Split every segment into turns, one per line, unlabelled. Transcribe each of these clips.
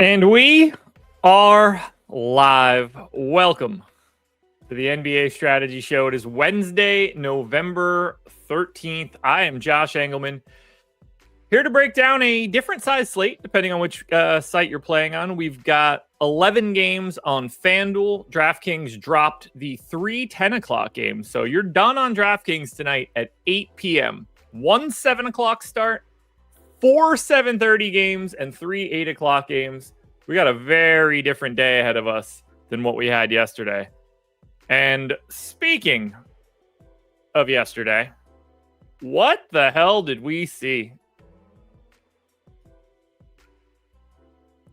And we are live. Welcome to the NBA Strategy Show. It is Wednesday, November 13th. I am Josh Engleman, here to break down a different size slate, depending on which site you're playing on. We've got 11 games on FanDuel. DraftKings dropped the 10 o'clock games. So you're done on DraftKings tonight at 8 p.m. 1 7 o'clock start, 4 7:30 games, and 3 8 o'clock games. We got a very different day ahead of us than what we had yesterday. And speaking of yesterday, what the hell did we see?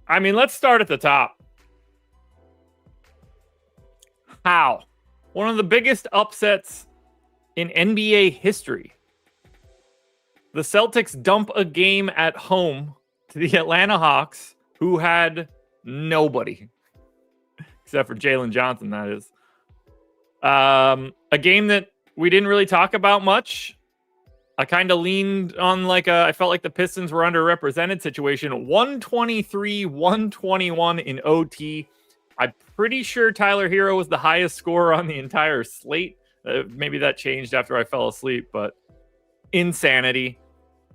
I mean, let's start at the top. How? One of the biggest upsets in NBA history. The Celtics dump a game at home to the Atlanta Hawks, who had nobody except for Jalen Johnson, that is. A game that we didn't really talk about much. I kind of leaned on I felt like the Pistons were underrepresented situation. 123-121 in OT. I'm pretty sure Tyler Hero was the highest scorer on the entire slate. Maybe that changed after I fell asleep, but insanity.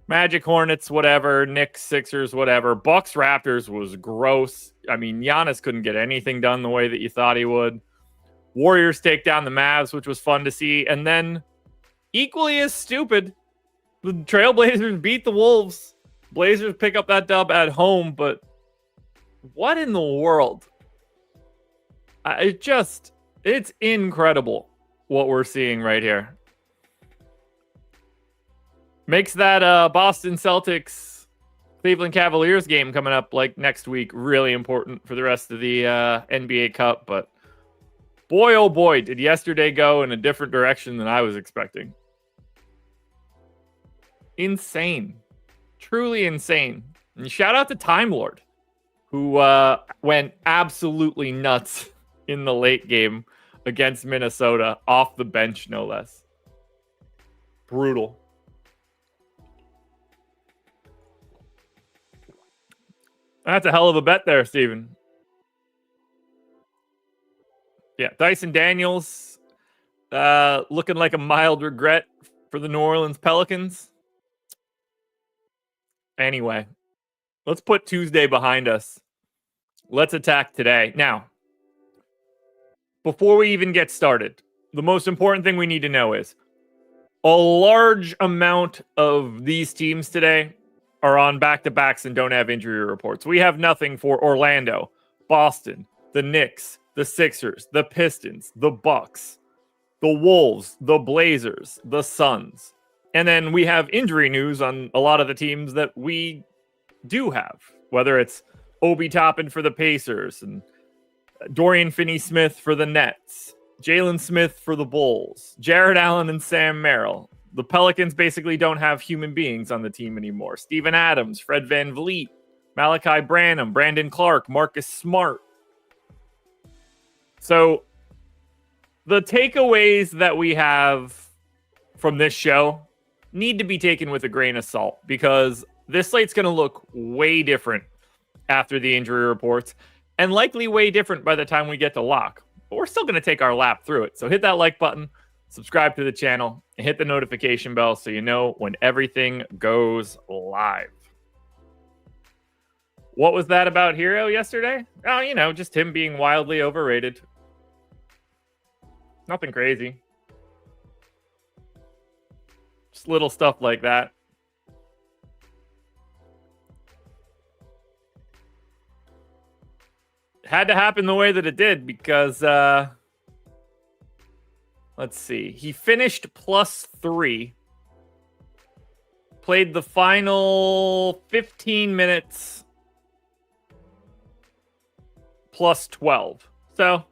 Magic, Hornets, whatever. Knicks, Sixers, whatever. Bucks, Raptors was gross. I mean, Giannis couldn't get anything done the way that you thought he would. Warriors take down the Mavs, which was fun to see. And then, equally as stupid, the Trailblazers beat the Wolves. Blazers pick up that dub at home, but what in the world? It's incredible what we're seeing right here. Makes that Boston Celtics Cleveland Cavaliers game coming up next week really important for the rest of the NBA Cup. But boy, oh boy, did yesterday go in a different direction than I was expecting. Insane. Truly insane. And shout out to Time Lord, who went absolutely nuts in the late game against Minnesota, off the bench, no less. Brutal. That's a hell of a bet there, Steven. Yeah, Dyson Daniels looking like a mild regret for the New Orleans Pelicans. Anyway, let's put Tuesday behind us. Let's attack today. Now, before we even get started, the most important thing we need to know is a large amount of these teams today are on back-to-backs and don't have injury reports. We have nothing for Orlando, Boston, the Knicks, the Sixers, the Pistons, the Bucks, the Wolves, the Blazers, the Suns. And then we have injury news on a lot of the teams that we do have, whether it's Obi Toppin for the Pacers and Dorian Finney-Smith for the Nets, Jalen Smith for the Bulls, Jared Allen and Sam Merrill. The Pelicans basically don't have human beings on the team anymore. Steven Adams, Fred VanVleet, Malachi Branham, Brandon Clark, Marcus Smart. So the takeaways that we have from this show need to be taken with a grain of salt, because this slate's going to look way different after the injury reports, and likely way different by the time we get to lock. But we're still going to take our lap through it. So hit that like button, subscribe to the channel, and hit the notification bell so you know when everything goes live. What was that about Hero yesterday? Oh, just him being wildly overrated. Nothing crazy. Just little stuff like that. Had to happen the way that it did because, let's see. He finished +3. Played the final 15 minutes +12. So,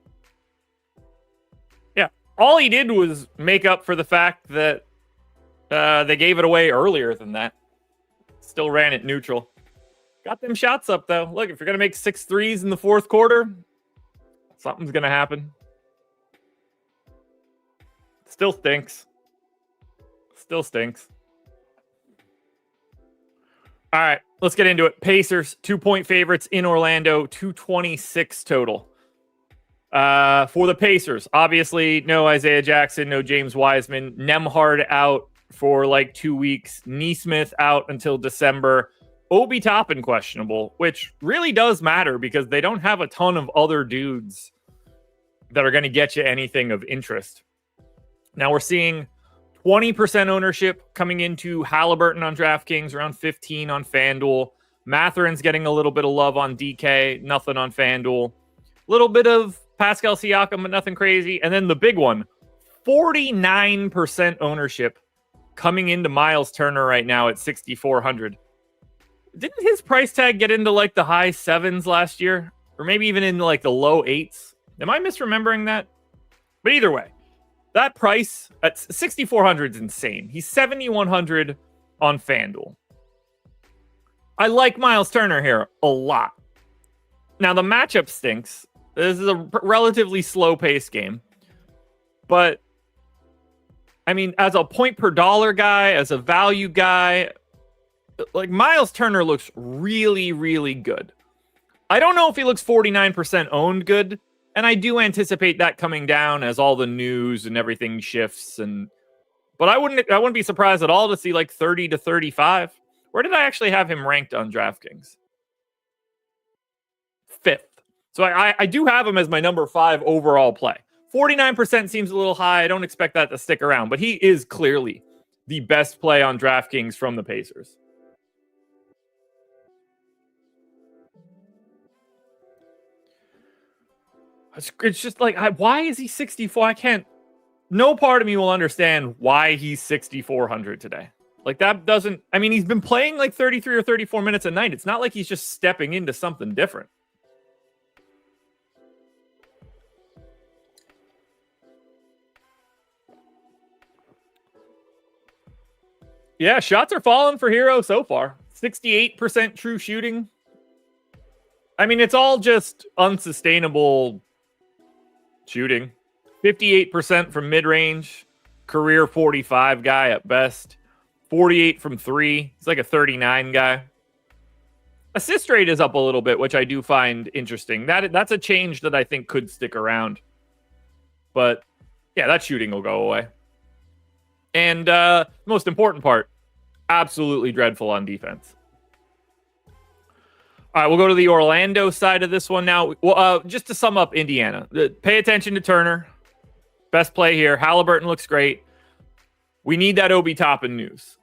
yeah. All he did was make up for the fact that they gave it away earlier than that. Still ran it neutral. Got them shots up, though. Look, if you're going to make 6 threes in the fourth quarter, something's going to happen. Still stinks. Still stinks. All right, let's get into it. Pacers, 2-point favorites in Orlando, 226 total. For the Pacers, obviously, no Isaiah Jackson, no James Wiseman. Nembhard out for like 2 weeks. Nesmith out until December. Obi Toppin questionable, which really does matter because they don't have a ton of other dudes that are going to get you anything of interest. Now we're seeing 20% ownership coming into Halliburton on DraftKings, around 15 on FanDuel. Matherin's getting a little bit of love on DK, nothing on FanDuel. Little bit of Pascal Siakam, but nothing crazy. And then the big one, 49% ownership coming into Miles Turner right now at 6,400. Didn't his price tag get into like the high 7s last year? Or maybe even into like the low 8s? Am I misremembering that? But either way, that price at 6,400 is insane. He's 7,100 on FanDuel. I like Miles Turner here a lot. Now, the matchup stinks. This is a relatively slow-paced game. But, I mean, as a point per dollar guy, as a value guy, like Miles Turner looks really, really good. I don't know if he looks 49% owned good. And I do anticipate that coming down as all the news and everything shifts. But I wouldn't be surprised at all to see like 30 to 35. Where did I actually have him ranked on DraftKings? 5th. So I do have him as my number 5 overall play. 49% seems a little high. I don't expect that to stick around. But he is clearly the best play on DraftKings from the Pacers. It's just like, why is he 64? I can't. No part of me will understand why he's 6,400 today. Like that doesn't. I mean, he's been playing like 33 or 34 minutes a night. It's not like he's just stepping into something different. Yeah, shots are falling for Hero so far. 68% true shooting. I mean, it's all just unsustainable shooting. 58% from mid-range. Career 45 guy at best. 48 from 3. He's like a 39 guy. Assist rate is up a little bit, which I do find interesting. That's a change that I think could stick around. But, yeah, that shooting will go away. And most important part, absolutely dreadful on defense. All right, we'll go to the Orlando side of this one now. Well, just to sum up Indiana, pay attention to Turner. Best play here. Halliburton looks great. We need that Obi Toppin news.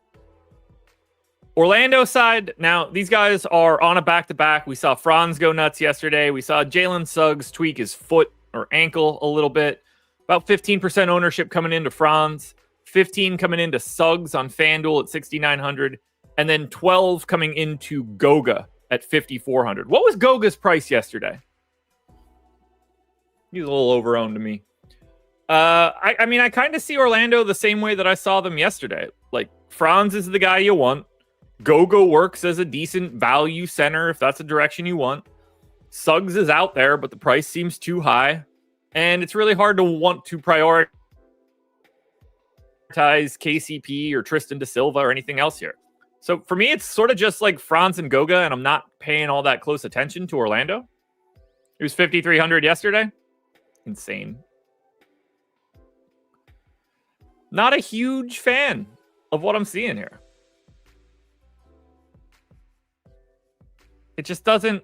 Orlando side, now these guys are on a back-to-back. We saw Franz go nuts yesterday. We saw Jalen Suggs tweak his foot or ankle a little bit. About 15% ownership coming into Franz. 15 coming into Suggs on FanDuel at 6,900. And then 12 coming into Goga at 5,400. What was Goga's price yesterday? He's a little over-owned to me. I mean, I kind of see Orlando the same way that I saw them yesterday. Like, Franz is the guy you want. Goga works as a decent value center if that's the direction you want. Suggs is out there, but the price seems too high. And it's really hard to want to prioritize KCP or Tristan da Silva or anything else here. So for me, it's sort of just like Franz and Goga, and I'm not paying all that close attention to Orlando. He was 5,300 yesterday. Insane. Not a huge fan of what I'm seeing here. It just doesn't...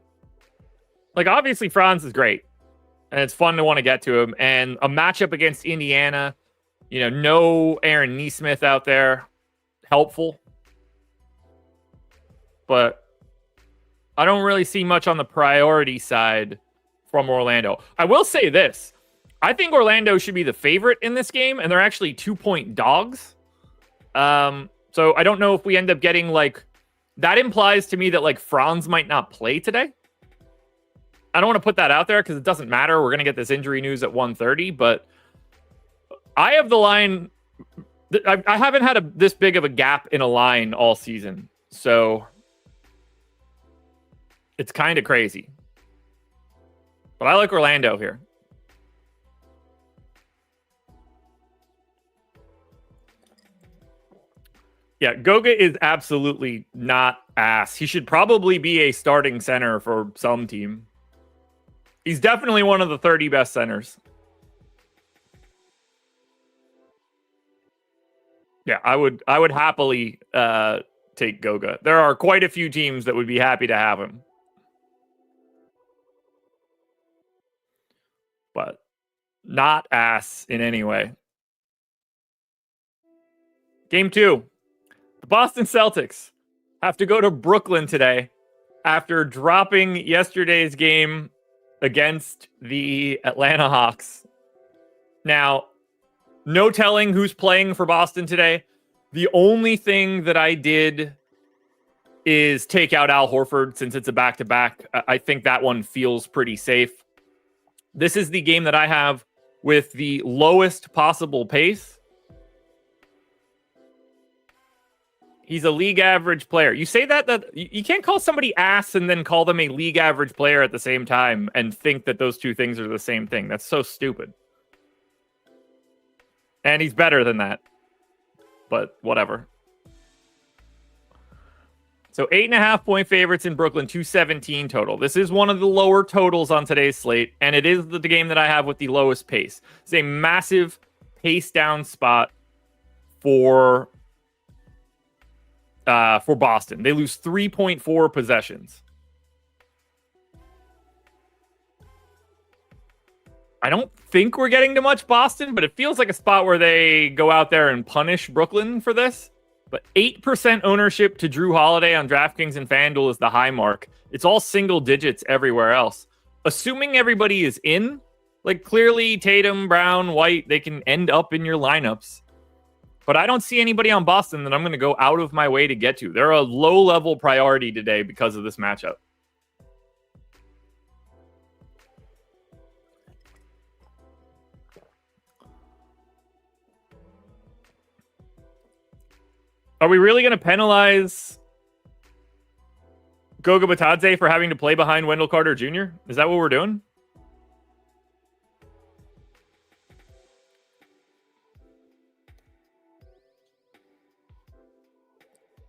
Like, obviously, Franz is great. And it's fun to want to get to him. And a matchup against Indiana, you know, no Aaron Nesmith out there. Helpful. But I don't really see much on the priority side from Orlando. I will say this. I think Orlando should be the favorite in this game, and they're actually 2-point dogs. So I don't know if we end up getting, like... That implies to me that, like, Franz might not play today. I don't want to put that out there because it doesn't matter. We're going to get this injury news at 1:30, but I have the line... I haven't had this big of a gap in a line all season, so... It's kind of crazy. But I like Orlando here. Yeah, Goga is absolutely not ass. He should probably be a starting center for some team. He's definitely one of the 30 best centers. Yeah, I would happily take Goga. There are quite a few teams that would be happy to have him. But not ass in any way. Game 2. The Boston Celtics have to go to Brooklyn today after dropping yesterday's game against the Atlanta Hawks. Now, no telling who's playing for Boston today. The only thing that I did is take out Al Horford since it's a back-to-back. I think that one feels pretty safe. This is the game that I have with the lowest possible pace. He's a league average player. You say that you can't call somebody ass and then call them a league average player at the same time and think that those two things are the same thing. That's so stupid. And he's better than that. But whatever. So 8.5 point favorites in Brooklyn, 217 total. This is one of the lower totals on today's slate, and it is the game that I have with the lowest pace. It's a massive pace down spot for Boston. They lose 3.4 possessions. I don't think we're getting to much Boston, but it feels like a spot where they go out there and punish Brooklyn for this. But 8% ownership to Drew Holiday on DraftKings and FanDuel is the high mark. It's all single digits everywhere else. Assuming everybody is in, like clearly Tatum, Brown, White, they can end up in your lineups. But I don't see anybody on Boston that I'm going to go out of my way to get to. They're a low-level priority today because of this matchup. Are we really going to penalize Goga Bitadze for having to play behind Wendell Carter Jr.? Is that what we're doing?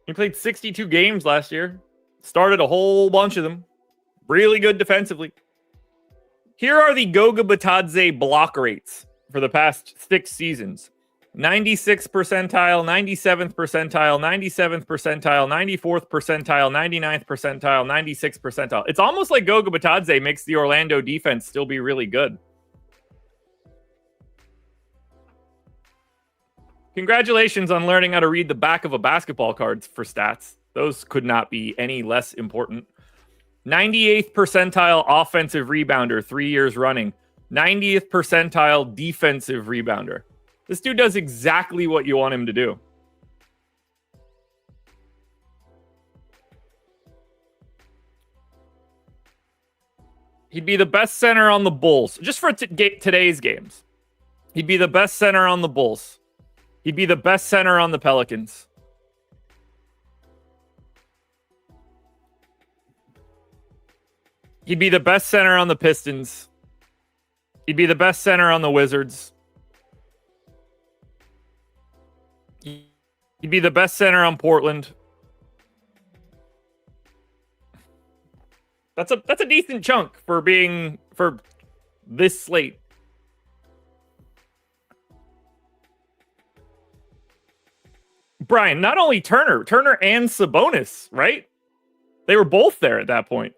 He played 62 games last year. Started a whole bunch of them. Really good defensively. Here are the Goga Bitadze block rates for the past 6 seasons. 96th percentile, 97th percentile, 97th percentile, 94th percentile, 99th percentile, 96th percentile. It's almost like Goga Bitadze makes the Orlando defense still be really good. Congratulations on learning how to read the back of a basketball card for stats. Those could not be any less important. 98th percentile offensive rebounder 3 years running. 90th percentile defensive rebounder. This dude does exactly what you want him to do. He'd be the best center on the Bulls. Just for today's games. He'd be the best center on the Bulls. He'd be the best center on the Pelicans. He'd be the best center on the Pistons. He'd be the best center on the Wizards. He'd be the best center on Portland. That's a decent chunk for this slate. Brian, not only Turner and Sabonis, right? They were both there at that point.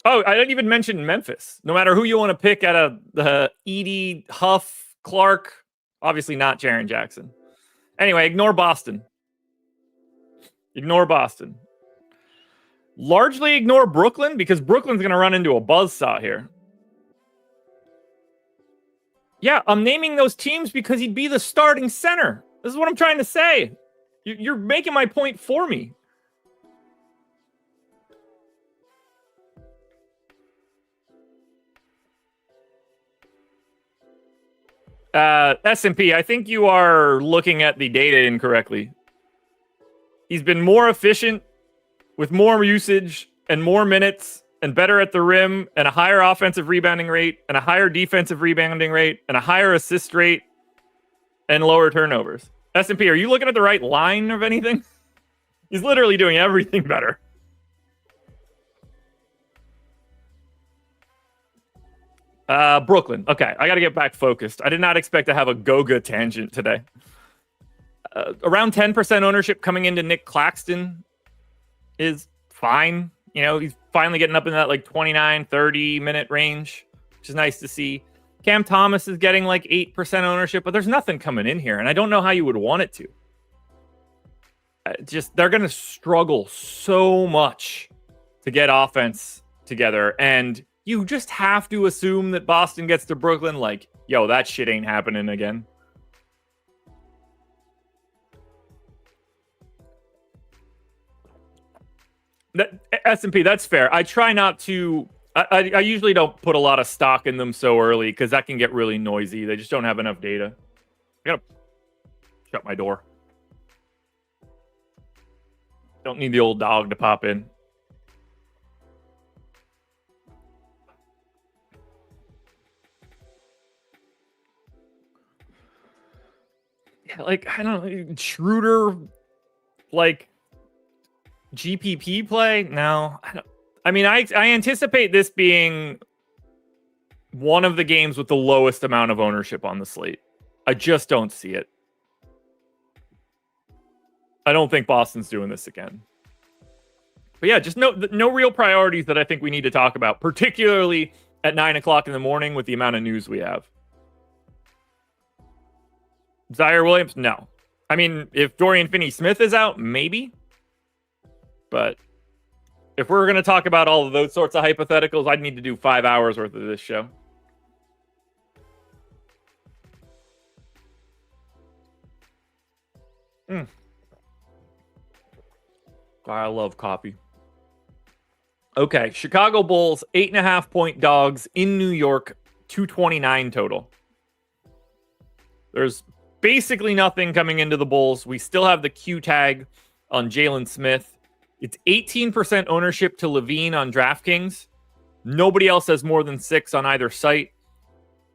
Oh, I didn't even mention Memphis. No matter who you want to pick out of the Edie, Huff, Clark, obviously not Jaren Jackson. Anyway, ignore Boston. Ignore Boston. Largely ignore Brooklyn because Brooklyn's going to run into a buzzsaw here. Yeah, I'm naming those teams because he'd be the starting center. This is what I'm trying to say. You're making my point for me. S&P, I think you are looking at the data incorrectly. He's been more efficient with more usage and more minutes and better at the rim and a higher offensive rebounding rate and a higher defensive rebounding rate and a higher assist rate and lower turnovers. S&P, are you looking at the right line of anything? He's literally doing everything better. Brooklyn. Okay, I got to get back focused. I did not expect to have a Goga tangent today. Around 10% ownership coming into Nick Claxton is fine. You know, he's finally getting up in that like 29, 30 minute range, which is nice to see. Cam Thomas is getting like 8% ownership, but there's nothing coming in here, and I don't know how you would want it to. They're going to struggle so much to get offense together, and you just have to assume that Boston gets to Brooklyn like, yo, that shit ain't happening again. S&P, that's fair. I try not to... I usually don't put a lot of stock in them so early because that can get really noisy. They just don't have enough data. I gotta shut my door. Don't need the old dog to pop in. Yeah, like, I don't know, Schroeder, like, GPP play? No, I mean, I anticipate this being one of the games with the lowest amount of ownership on the slate. I just don't see it. I don't think Boston's doing this again. But yeah, just no real priorities that I think we need to talk about, particularly at 9 o'clock in the morning with the amount of news we have. Zaire Williams? No. I mean, if Dorian Finney-Smith is out, maybe. But if we're going to talk about all of those sorts of hypotheticals, I'd need to do 5 hours worth of this show. I love coffee. Okay, Chicago Bulls, 8.5 point dogs in New York, 229 total. There's basically nothing coming into the Bulls. We still have the Q tag on Jalen Smith. It's 18% ownership to Levine on DraftKings. Nobody else has more than 6 on either site.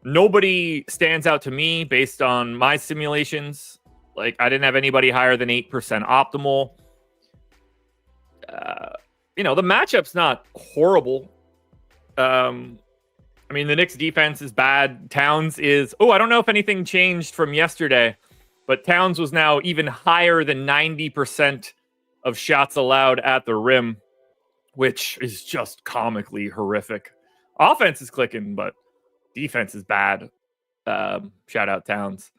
Nobody stands out to me based on my simulations. Like, I didn't have anybody higher than 8% optimal. The matchup's not horrible. I mean, the Knicks defense is bad. Towns is... I don't know if anything changed from yesterday, but Towns was now even higher than 90% of shots allowed at the rim, which is just comically horrific. Offense is clicking, but defense is bad. Shout out Towns.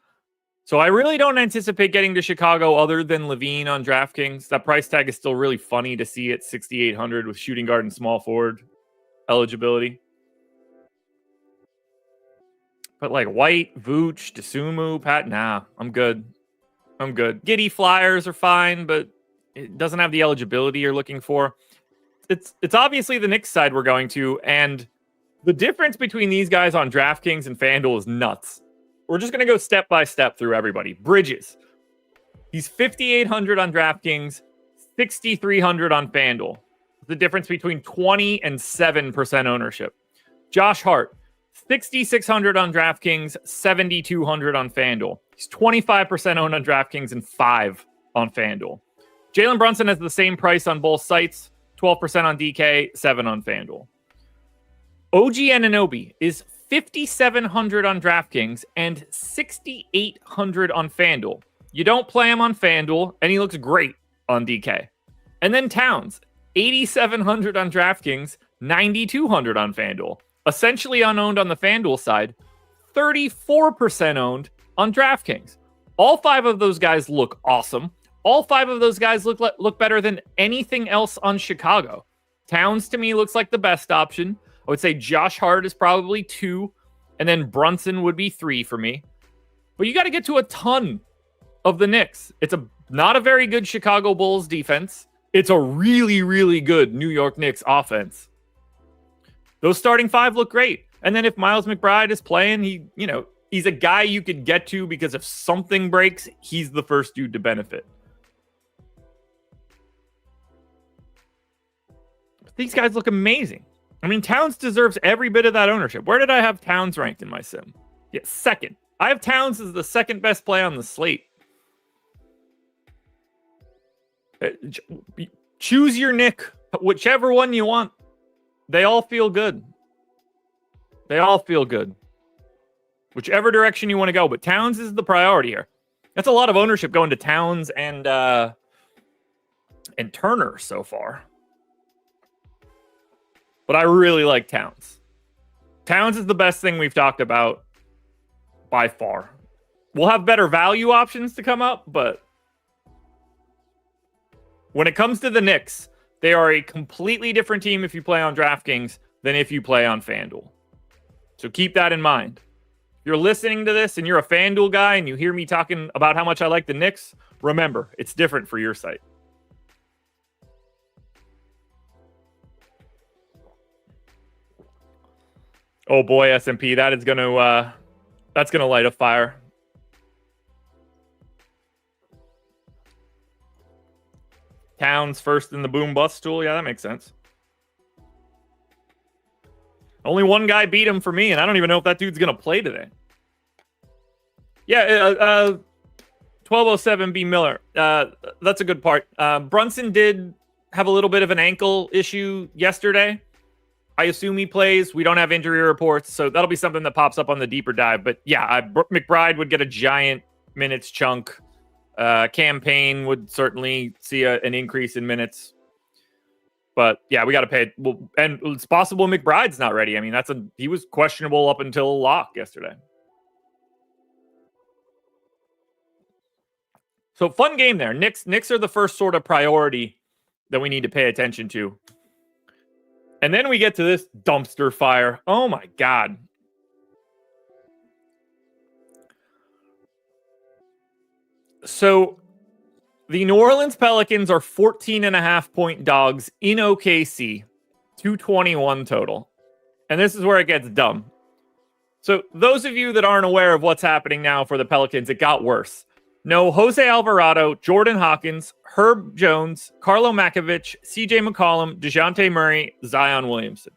So I really don't anticipate getting to Chicago other than Levine on DraftKings. That price tag is still really funny to see at 6,800 with shooting guard and small forward eligibility. But like White, Vooch, Dosunmu, Pat, nah, I'm good. Giddy Flyers are fine, but it doesn't have the eligibility you're looking for. It's obviously the Knicks side we're going to, and the difference between these guys on DraftKings and FanDuel is nuts. We're just going to go step by step through everybody. Bridges. He's 5,800 on DraftKings, 6,300 on FanDuel. The difference between 20 and 7% ownership. Josh Hart, 6,600 on DraftKings, 7,200 on FanDuel. He's 25% owned on DraftKings and 5 on FanDuel. Jalen Brunson has the same price on both sites, 12% on DK, 7 on FanDuel. OG Anunoby is 5,700 on DraftKings and 6,800 on FanDuel. You don't play him on FanDuel, and he looks great on DK. And then Towns, 8,700 on DraftKings, 9,200 on FanDuel. Essentially unowned on the FanDuel side, 34% owned on DraftKings. All 5 of those guys look awesome. All 5 of those guys look better than anything else on Chicago. Towns, to me, looks like the best option. I would say Josh Hart is probably 2, and then Brunson would be 3 for me. But you got to get to a ton of the Knicks. It's not a very good Chicago Bulls defense. It's a really, really good New York Knicks offense. Those starting 5 look great. And then if Miles McBride is playing, he's a guy you could get to because if something breaks, he's the first dude to benefit. But these guys look amazing. I mean, Towns deserves every bit of that ownership. Where did I have Towns ranked in my sim? Yeah, second. I have Towns as the second best play on the slate. Choose your Nick, whichever one you want. They all feel good. They all feel good. Whichever direction you want to go, but Towns is the priority here. That's a lot of ownership going to Towns and Turner so far. But I really like Towns. Towns is the best thing we've talked about by far. We'll have better value options to come up, but when it comes to the Knicks, they are a completely different team if you play on DraftKings than if you play on FanDuel. So keep that in mind. If you're listening to this and you're a FanDuel guy and you hear me talking about how much I like the Knicks, remember, it's different for your site. Oh boy, S&P, that's gonna light a fire. Towns first in the boom bust tool. Yeah, that makes sense. Only one guy beat him for me, and I don't even know if that dude's gonna play today. Yeah, 1207 B Miller. That's a good part. Brunson did have a little bit of an ankle issue yesterday. I assume he plays. We don't have injury reports, so that'll be something that pops up on the deeper dive. But yeah, McBride would get a giant minutes chunk. Campaign would certainly see an increase in minutes. But yeah, we got to pay. Well, and it's possible McBride's not ready. I mean, he was questionable up until lock yesterday. So fun game there. Knicks are the first sort of priority that we need to pay attention to. And then we get to this dumpster fire. Oh my God. So the New Orleans Pelicans are 14.5-point dogs in OKC, 221 total. And this is where it gets dumb. So those of you that aren't aware of what's happening now for the Pelicans, it got worse. No Jose Alvarado, Jordan Hawkins, Herb Jones, Carlo Makovich, CJ McCollum, DeJounte Murray, Zion Williamson.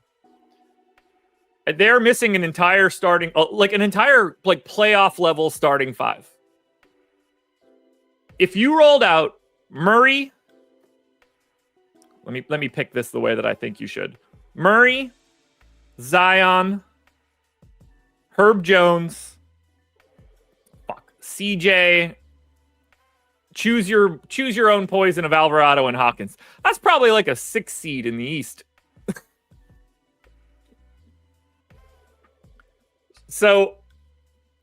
They're missing an entire playoff level starting five. If you rolled out Murray, let me pick this the way that I think you should. Murray, Zion, Herb Jones, CJ. Choose your own poison of Alvarado and Hawkins. That's probably like a 6 seed in the East. So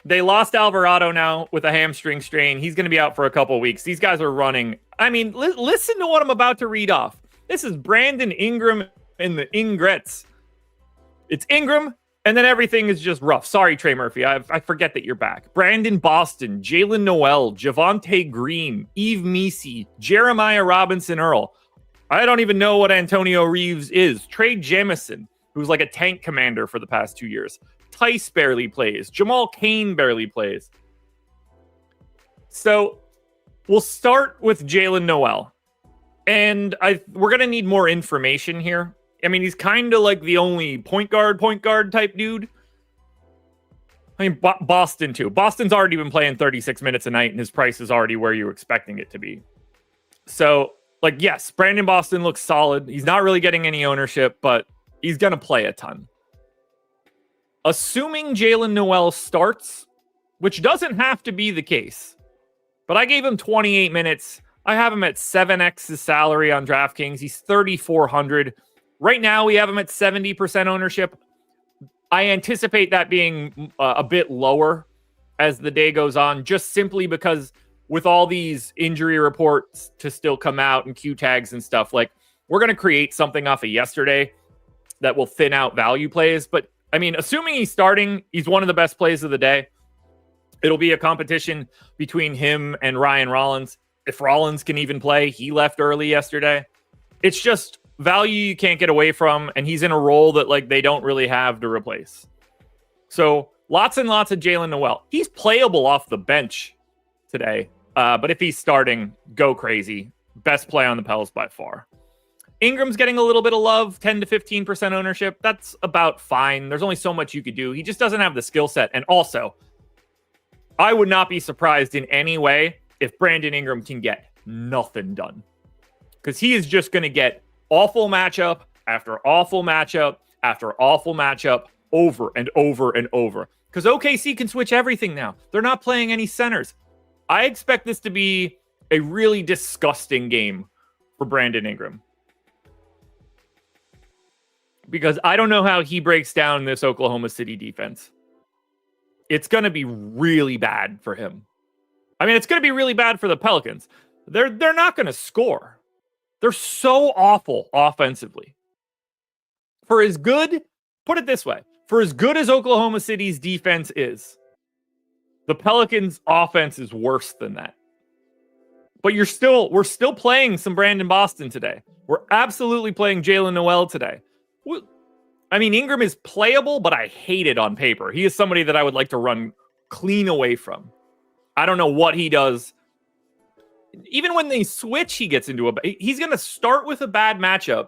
they lost Alvarado now with a hamstring strain. He's going to be out for a couple of weeks. These guys are running. I mean, listen to what I'm about to read off. This is Brandon Ingram and the Ingrets. It's Ingram, and then everything is just rough. Sorry, Trey Murphy. I forget that you're back. Brandon Boston, Jalen Noel, Javonte Green, Yves Missi, Jeremiah Robinson Earl. I don't even know what Antonio Reeves is. Trey Jamison, who's like a tank commander for the past 2 years. Tice barely plays. Jamal Cain barely plays. So we'll start with Jalen Noel. And we're going to need more information here. I mean, he's kind of like the only point guard type dude. I mean, Boston too. Boston's already been playing 36 minutes a night, and his price is already where you're expecting it to be. So, yes, Brandon Boston looks solid. He's not really getting any ownership, but he's going to play a ton. Assuming Jalen Noel starts, which doesn't have to be the case, but I gave him 28 minutes. I have him at 7x his salary on DraftKings. He's 3,400. Right now, we have him at 70% ownership. I anticipate that being a bit lower as the day goes on, just simply because with all these injury reports to still come out and Q tags and stuff, we're going to create something off of yesterday that will thin out value plays. But, I mean, assuming he's starting, he's one of the best plays of the day. It'll be a competition between him and Ryan Rollins. If Rollins can even play, he left early yesterday. It's just value you can't get away from, and he's in a role that they don't really have to replace. So lots and lots of Jalen Noel. He's playable off the bench today, but if he's starting, go crazy. Best play on the Pels by far. Ingram's getting a little bit of love, 10 to 15% ownership. That's about fine. There's only so much you could do. He just doesn't have the skill set. And also, I would not be surprised in any way if Brandon Ingram can get nothing done. Because he is just going to get awful matchup after awful matchup after awful matchup over and over and over. Because OKC can switch everything now. They're not playing any centers. I expect this to be a really disgusting game for Brandon Ingram. Because I don't know how he breaks down this Oklahoma City defense. It's going to be really bad for him. I mean, it's going to be really bad for the Pelicans. They're not going to score. They're so awful offensively. For as good, put it this way, for as good as Oklahoma City's defense is, the Pelicans' offense is worse than that. But we're still playing some Brandon Boston today. We're absolutely playing Jalen Noel today. I mean, Ingram is playable, but I hate it on paper. He is somebody that I would like to run clean away from. I don't know what he does. Even when they switch, he gets into he's going to start with a bad matchup.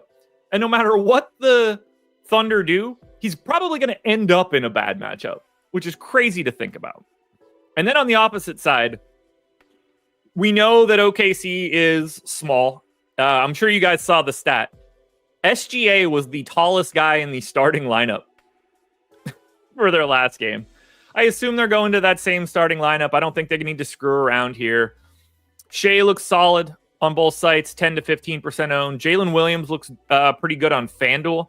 And no matter what the Thunder do, he's probably going to end up in a bad matchup, which is crazy to think about. And then on the opposite side, we know that OKC is small. I'm sure you guys saw the stat. SGA was the tallest guy in the starting lineup for their last game. I assume they're going to that same starting lineup. I don't think they need to screw around here. Shea looks solid on both sites, 10 to 15% owned. Jalen Williams looks pretty good on FanDuel.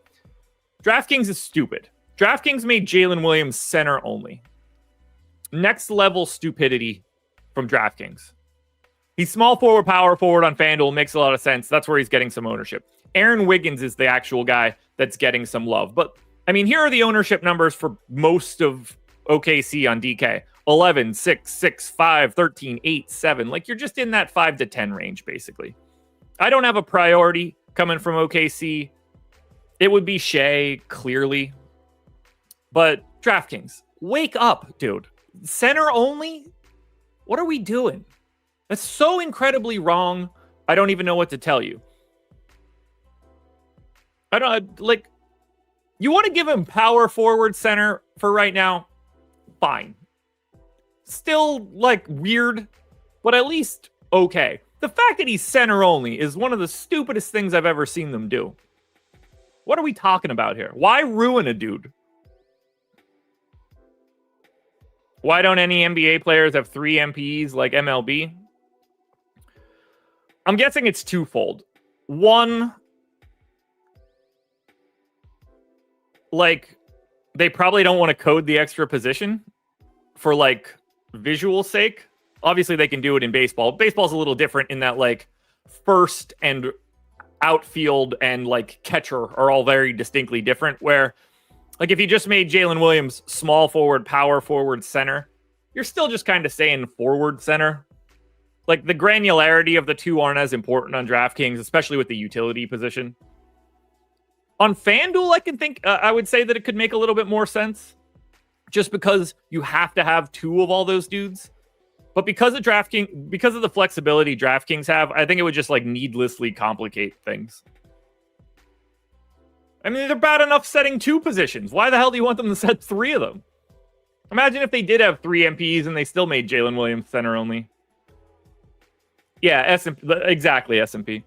DraftKings is stupid. DraftKings made Jalen Williams center only. Next level stupidity from DraftKings. He's small forward, power forward on FanDuel. Makes a lot of sense. That's where he's getting some ownership. Aaron Wiggins is the actual guy that's getting some love. But, I mean, here are the ownership numbers for most of OKC on DK. 11, 6, 6, 5, 13, 8, 7. Like, you're just in that 5 to 10 range, basically. I don't have a priority coming from OKC. It would be Shea, clearly. But DraftKings, wake up, dude. Center only? What are we doing? That's so incredibly wrong. I don't even know what to tell you. I don't, like, you want to give him power forward center for right now? Fine. Still, like, weird, but at least okay. The fact that he's center only is one of the stupidest things I've ever seen them do. What are we talking about here? Why ruin a dude? Why don't any NBA players have 3 MPs like MLB? I'm guessing it's twofold. One, like, they probably don't want to code the extra position for, like, visual sake. Obviously, they can do it in baseball. Baseball's a little different in that, like, first and outfield and, like, catcher are all very distinctly different, where, like, if you just made Jalen Williams small forward, power forward, center, you're still just kind of saying forward center. Like, the granularity of the two aren't as important on DraftKings, especially with the utility position. On FanDuel, I would say that it could make a little bit more sense, just because you have to have 2 of all those dudes. But because of the flexibility DraftKings have, I think it would just, like, needlessly complicate things. I mean, they're bad enough setting 2 positions. Why the hell do you want them to set 3 of them? Imagine if they did have 3 MPs and they still made Jalen Williams center only. Yeah, exactly, S&P.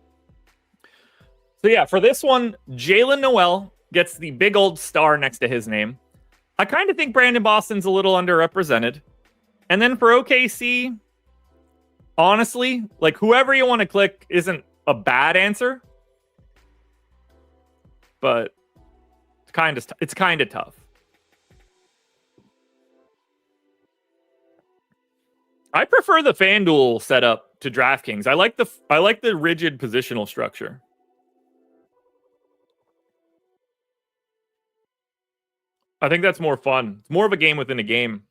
So yeah, for this one, Jalen Noel gets the big old star next to his name. I kind of think Brandon Boston's a little underrepresented. And then for OKC, honestly, like, whoever you want to click isn't a bad answer. But it's kind of tough. I prefer the FanDuel setup to DraftKings. I like the rigid positional structure. I think that's more fun. It's more of a game within a game.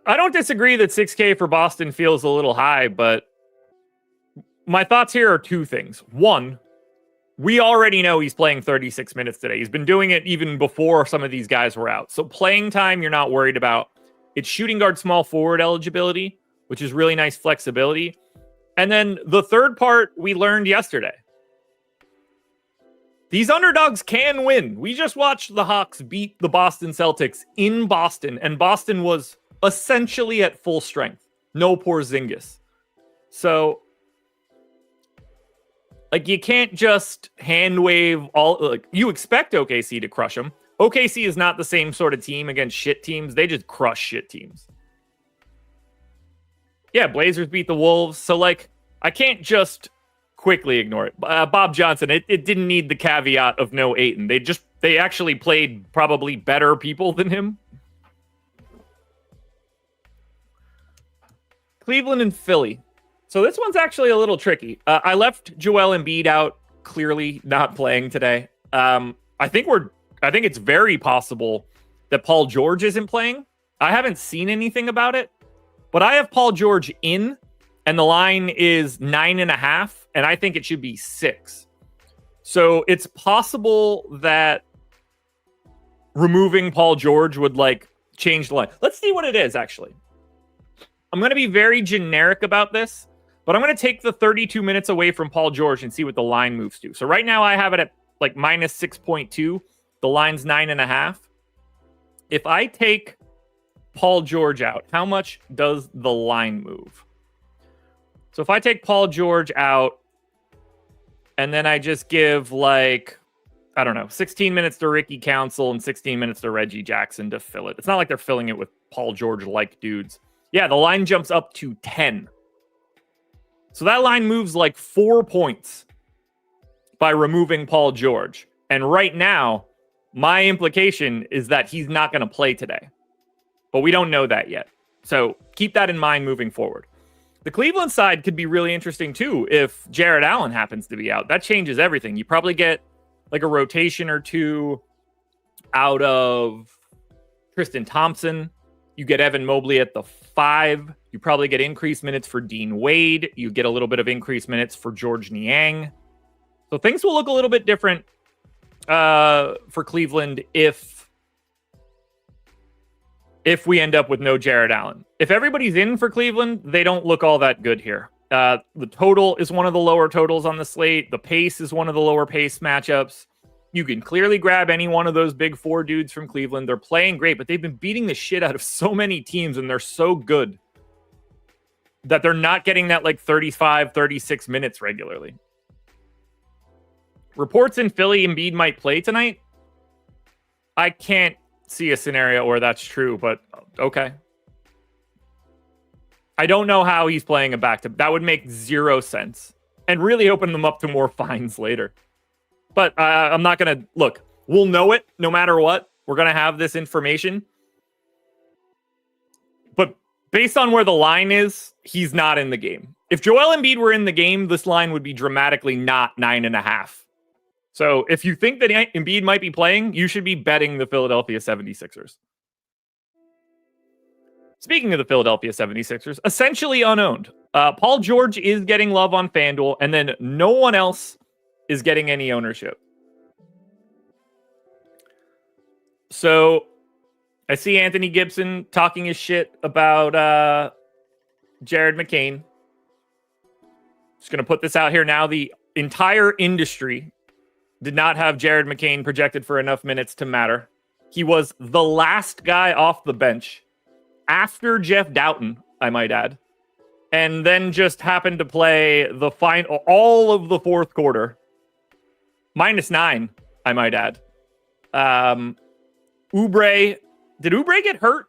I don't disagree that 6K for Boston feels a little high, but my thoughts here are 2 things. One, we already know he's playing 36 minutes today. He's been doing it even before some of these guys were out. So playing time, you're not worried about. It's shooting guard small forward eligibility, which is really nice flexibility. And then the third part we learned yesterday. These underdogs can win. We just watched the Hawks beat the Boston Celtics in Boston, and Boston was essentially at full strength. No Porzingis. So, like, you can't just hand wave all. Like, you expect OKC to crush them. OKC is not the same sort of team against shit teams. They just crush shit teams. Yeah, Blazers beat the Wolves. So, like, I can't just quickly ignore it. Bob Johnson, it didn't need the caveat of no Ayton. They actually played probably better people than him. Cleveland and Philly. So this one's actually a little tricky. I left Joel Embiid out, clearly not playing today. I think it's very possible that Paul George isn't playing. I haven't seen anything about it, but I have Paul George in, and the line is 9.5, and I think it should be 6. So it's possible that removing Paul George would like change the line. Let's see what it is, actually. I'm going to be very generic about this, but I'm going to take the 32 minutes away from Paul George and see what the line moves to. So right now I have it at like minus 6.2. The line's 9.5. If I take Paul George out, how much does the line move? So if I take Paul George out and then I just give like, I don't know, 16 minutes to Ricky Council and 16 minutes to Reggie Jackson to fill it. It's not like they're filling it with Paul George-like dudes. Yeah, the line jumps up to 10. So that line moves like 4 points by removing Paul George. And right now, my implication is that he's not going to play today. But we don't know that yet. So keep that in mind moving forward. The Cleveland side could be really interesting too if Jared Allen happens to be out. That changes everything. You probably get like a rotation or two out of Tristan Thompson. You get Evan Mobley at the 5. You probably get increased minutes for Dean Wade. You get a little bit of increased minutes for George Niang. So things will look a little bit different for Cleveland if we end up with no Jared Allen. If everybody's in for Cleveland, they don't look all that good here. The total is one of the lower totals on the slate. The pace is one of the lower pace matchups. You can clearly grab any one of those big 4 dudes from Cleveland. They're playing great, but they've been beating the shit out of so many teams, and they're so good that they're not getting that like 35, 36 minutes regularly. Reports in Philly, Embiid might play tonight. I can't see a scenario where that's true, but okay. I don't know how he's playing a back-to-back. That would make 0 sense and really open them up to more fines later. But I'm not going to... Look, we'll know it no matter what. We're going to have this information. But based on where the line is, he's not in the game. If Joel Embiid were in the game, this line would be dramatically not 9.5. So if you think that Embiid might be playing, you should be betting the Philadelphia 76ers. Speaking of the Philadelphia 76ers, essentially unowned. Paul George is getting love on FanDuel, and then no one else is getting any ownership. So I see Anthony Gibson talking his shit about Jared McCain. Just going to put this out here now. The entire industry did not have Jared McCain projected for enough minutes to matter. He was the last guy off the bench after Jeff Doughton, I might add, and then just happened to play the all of the fourth quarter. -9, I might add. Oubre, did Oubre get hurt?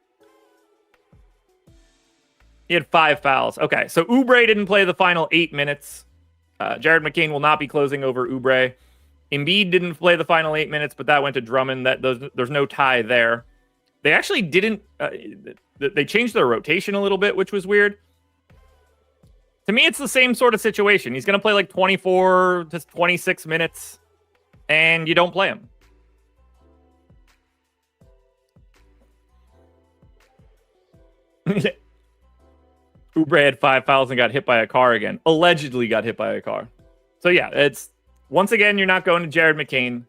He had 5 fouls. Okay, so Oubre didn't play the final 8 minutes. Jared McCain will not be closing over Oubre. Embiid didn't play the final 8 minutes, but that went to Drummond. There's no tie there. They actually didn't... they changed their rotation a little bit, which was weird. To me, it's the same sort of situation. He's going to play like 24 to 26 minutes, and you don't play him. Oubre had 5 fouls and got hit by a car again. Allegedly got hit by a car. So yeah, it's... Once again, you're not going to Jared McCain.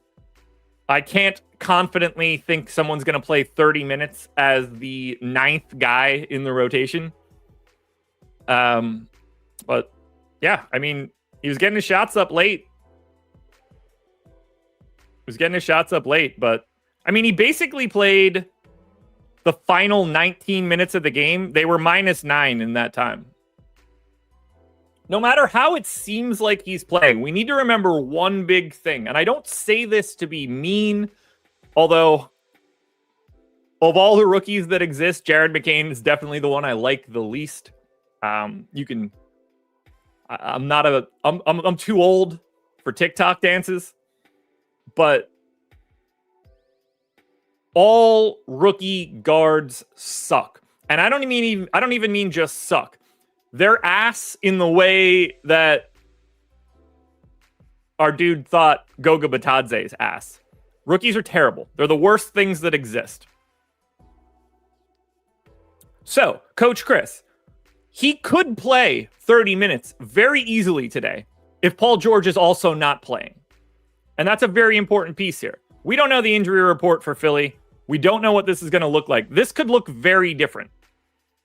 I can't confidently think someone's going to play 30 minutes as the 9th guy in the rotation. But yeah, I mean, he was getting his shots up late. But I mean, he basically played the final 19 minutes of the game. They were -9 in that time. No matter how it seems like he's playing, we need to remember one big thing. And I don't say this to be mean, although of all the rookies that exist, Jared McCain is definitely the one I like the least. I'm too old for TikTok dances, but all rookie guards suck. And I don't even mean just suck. They're ass in the way that our dude thought Goga Batadze's ass. Rookies are terrible. They're the worst things that exist. So, Coach Chris, he could play 30 minutes very easily today if Paul George is also not playing. And that's a very important piece here. We don't know the injury report for Philly. We don't know what this is going to look like. This could look very different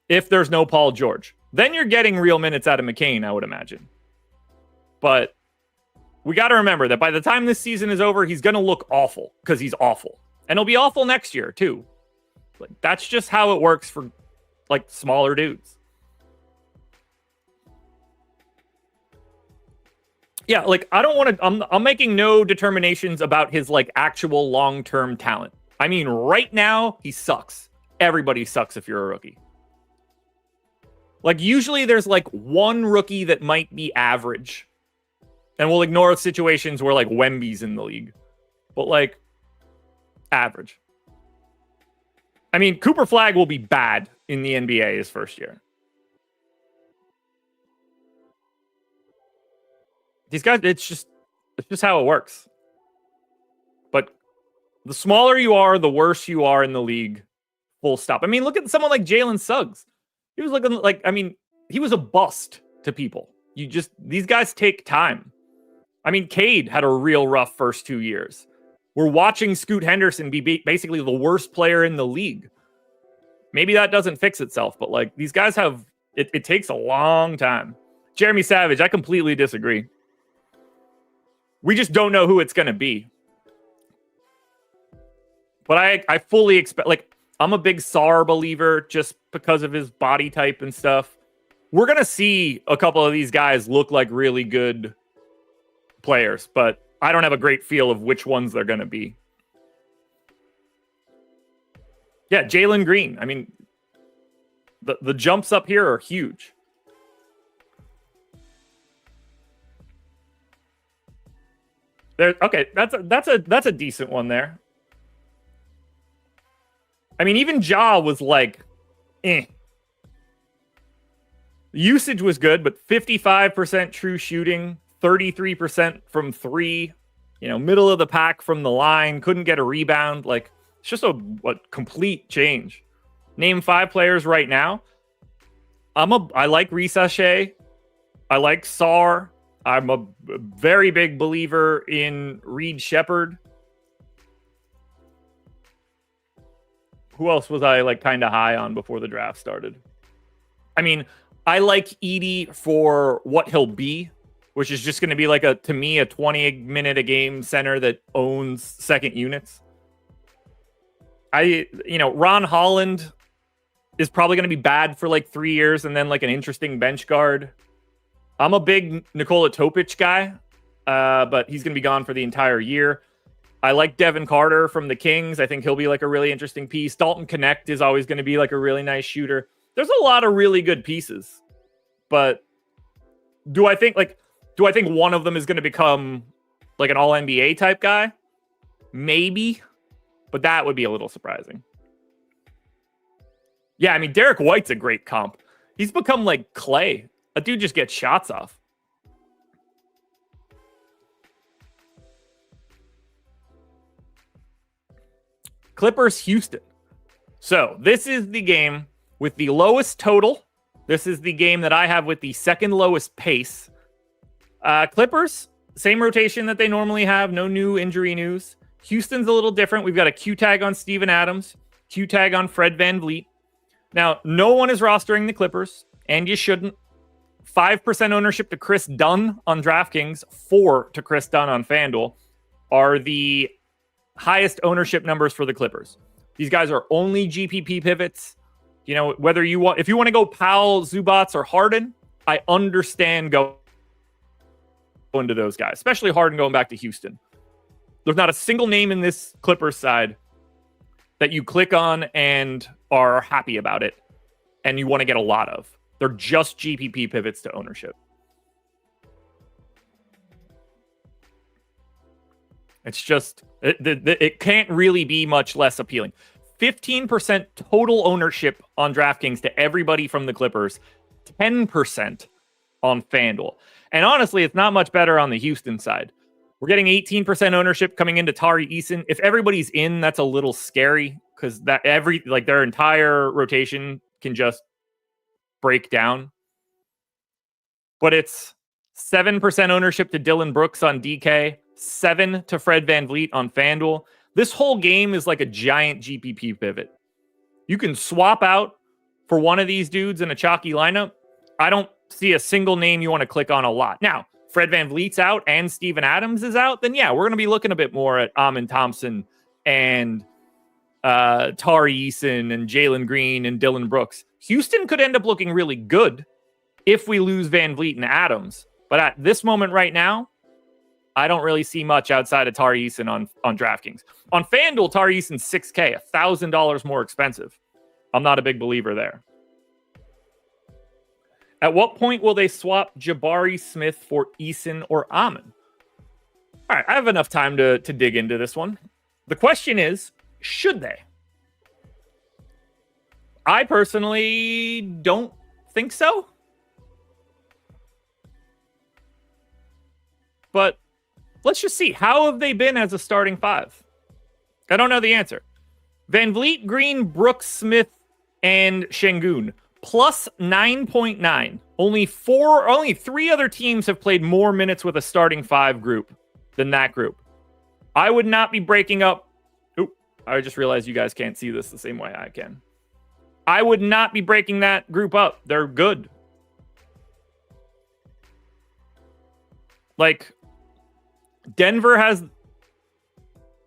if there's no Paul George. Then you're getting real minutes out of McCain, I would imagine. But we got to remember that by the time this season is over, he's going to look awful because he's awful. And he'll be awful next year, too. Like, that's just how it works for, like, smaller dudes. Yeah, like, I don't want to... I'm making no determinations about his, like, actual long-term talent. I mean, right now, he sucks. Everybody sucks if you're a rookie. Like, usually there's, like, one rookie that might be average. And we'll ignore situations where, like, Wemby's in the league. But, like, average. I mean, Cooper Flagg will be bad in the NBA his first year. These guys, it's just how it works. But the smaller you are, the worse you are in the league. Full stop. I mean, look at someone like Jalen Suggs. He was looking like, I mean, he was a bust to people. These guys take time. I mean, Cade had a real rough first 2 years. We're watching Scoot Henderson be basically the worst player in the league. Maybe that doesn't fix itself, but like these guys have, it takes a long time. Jeremy Savage, I completely disagree. We just don't know who it's going to be. But I fully expect, like, I'm a big Sarr believer just because of his body type and stuff. We're going to see a couple of these guys look like really good players, but I don't have a great feel of which ones they're going to be. Yeah, Jalen Green. I mean, the jumps up here are huge. Okay, that's a decent one there. I mean, even Ja was like, eh. Usage was good, but 55% true shooting, 33% from three, middle of the pack from the line, couldn't get a rebound. Like, it's just a complete change. Name 5 players right now. I like Risache. I like Sarr. I'm a very big believer in Reed Shepherd. Who else was I like kind of high on before the draft started? I mean, I like Edie for what he'll be, which is just going to be like a 20-minute a game center that owns second units. Ron Holland is probably going to be bad for like 3 years and then like an interesting bench guard. I'm a big Nikola Topic guy, but he's going to be gone for the entire year. I like Devin Carter from the Kings. I think he'll be like a really interesting piece. Dalton Connect is always going to be like a really nice shooter. There's a lot of really good pieces, but do I think one of them is going to become like an all NBA type guy? Maybe, but that would be a little surprising. Yeah, I mean, Derek White's a great comp. He's become like Clay. A dude just gets shots off. Clippers, Houston. So this is the game with the lowest total. This is the game that I have with the second lowest pace. Clippers, same rotation that they normally have. No new injury news. Houston's a little different. We've got a Q tag on Steven Adams, Q tag on Fred VanVleet. Now, no one is rostering the Clippers, and you shouldn't. 5% ownership to Chris Dunn on DraftKings, 4 to Chris Dunn on FanDuel are the highest ownership numbers for the Clippers. These guys are only GPP pivots. You know, whether you want, if you want to go Powell, Zubats, or Harden, I understand going to those guys, especially Harden going back to Houston. There's not a single name in this Clippers side that you click on and are happy about it and you want to get a lot of. They're just GPP pivots to ownership. It's just, it can't really be much less appealing. 15% total ownership on DraftKings to everybody from the Clippers, 10% on FanDuel. And honestly, it's not much better on the Houston side. We're getting 18% ownership coming into Tari Eason. If everybody's in, that's a little scary because that their entire rotation can just break down. But it's 7% ownership to Dylan Brooks on DK, 7 to Fred VanVleet on FanDuel. This whole game is like a giant GPP pivot. You can swap out for one of these dudes in a chalky lineup. I don't see a single name you want to click on a lot. Now, Fred VanVleet's out and Steven Adams is out, then yeah, we're going to be looking a bit more at Amin Thompson and Tari Eason and Jalen Green and Dylan Brooks. Houston could end up looking really good if we lose VanVleet and Adams. But at this moment right now, I don't really see much outside of Tari Eason on DraftKings. On FanDuel, Tari Eason's $6K, $1,000 more expensive. I'm not a big believer there. At what point will they swap Jabari Smith for Eason or Amin? All right, I have enough time to dig into this one. The question is, should they? I personally don't think so. But let's just see. How have they been as a starting five? I don't know the answer. VanVleet, Green, Brooks, Smith, and Şengün. Plus 9.9. Only 3 other teams have played more minutes with a starting five group than that group. I would not be breaking up. Oop, I just realized you guys can't see this the same way I can. I would not be breaking that group up. They're good. Like, Denver has,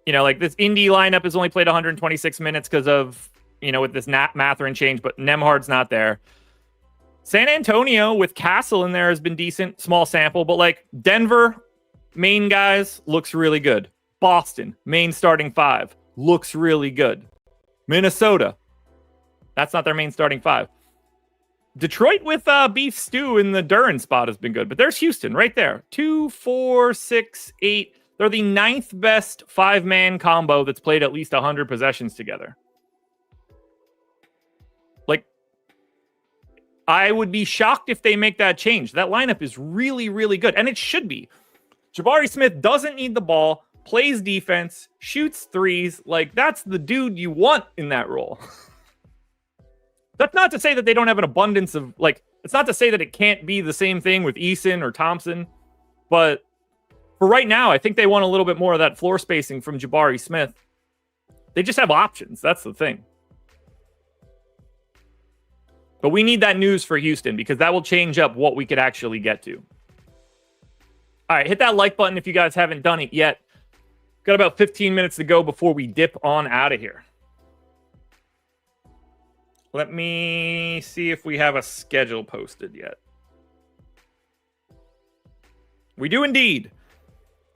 like this Indy lineup has only played 126 minutes because of, with this Mathurin change, but Nembhard's not there. San Antonio with Castle in there has been decent, small sample, but like Denver, main guys, looks really good. Boston, main starting five, looks really good. Minnesota, that's not their main starting five. Detroit with Beef Stew in the Duran spot has been good, but there's Houston right there. 2, 4, 6, 8. They're the 9th best 5-man combo that's played at least 100 possessions together. Like, I would be shocked if they make that change. That lineup is really, really good, and it should be. Jabari Smith doesn't need the ball, plays defense, shoots threes. Like, that's the dude you want in that role. That's not to say that they don't have an abundance of, it's not to say that it can't be the same thing with Eason or Thompson, but for right now, I think they want a little bit more of that floor spacing from Jabari Smith. They just have options. That's the thing. But we need that news for Houston because that will change up what we could actually get to. All right, hit that like button if you guys haven't done it yet. Got about 15 minutes to go before we dip on out of here. Let me see if we have a schedule posted yet. We do indeed.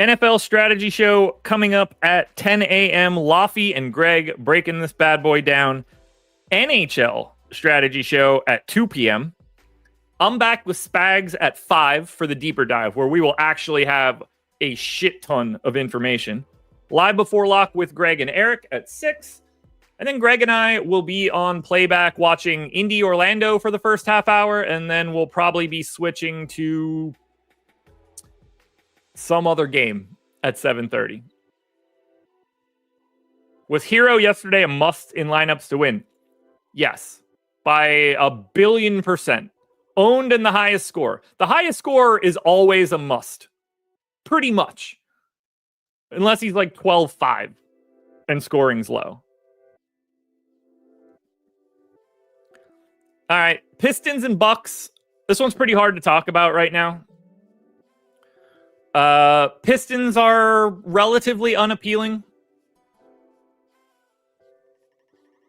NFL Strategy Show coming up at 10 a.m. Laffy and Greg breaking this bad boy down. NHL Strategy Show at 2 p.m. I'm back with Spags at 5 for the deeper dive, where we will actually have a shit ton of information. Live Before Lock with Greg and Eric at 6. And then Greg and I will be on playback watching Indy Orlando for the first half hour, and then we'll probably be switching to some other game at 7:30. Was Hero yesterday a must in lineups to win? Yes, by 1,000,000,000%. Owned in the highest score. The highest score is always a must. Pretty much. Unless he's like 12-5 and scoring's low. All right, Pistons and Bucks This one's pretty hard to talk about right now. Pistons are relatively unappealing.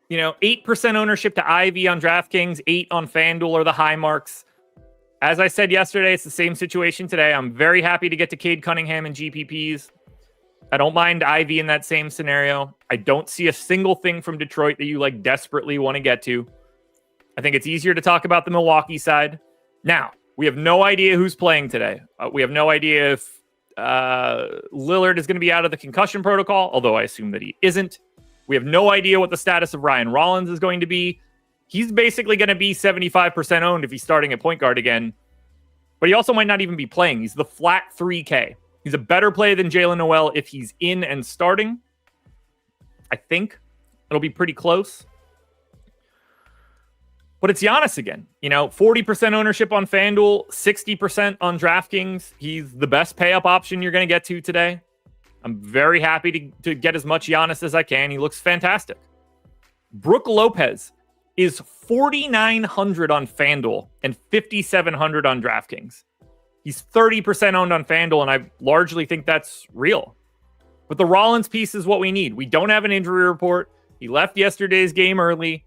8% ownership to Ivy on DraftKings, 8 on FanDuel are the high marks. As I said yesterday, it's the same situation today. I'm very happy to get to Cade Cunningham in GPPs. I don't mind Ivy in that same scenario. I don't see a single thing from Detroit that you desperately want to get to. I think it's easier to talk about the Milwaukee side. Now, we have no idea who's playing today. We have no idea if Lillard is going to be out of the concussion protocol, although I assume that he isn't. We have no idea what the status of Ryan Rollins is going to be. He's basically going to be 75% owned if he's starting at point guard again. But he also might not even be playing. He's the flat 3K. He's a better play than Jalen Noel if he's in and starting. I think it'll be pretty close. But it's Giannis again. 40% ownership on FanDuel, 60% on DraftKings. He's the best pay-up option you're going to get to today. I'm very happy to get as much Giannis as I can. He looks fantastic. Brook Lopez is 4,900 on FanDuel and 5,700 on DraftKings. He's 30% owned on FanDuel, and I largely think that's real. But the Rollins piece is what we need. We don't have an injury report. He left yesterday's game early.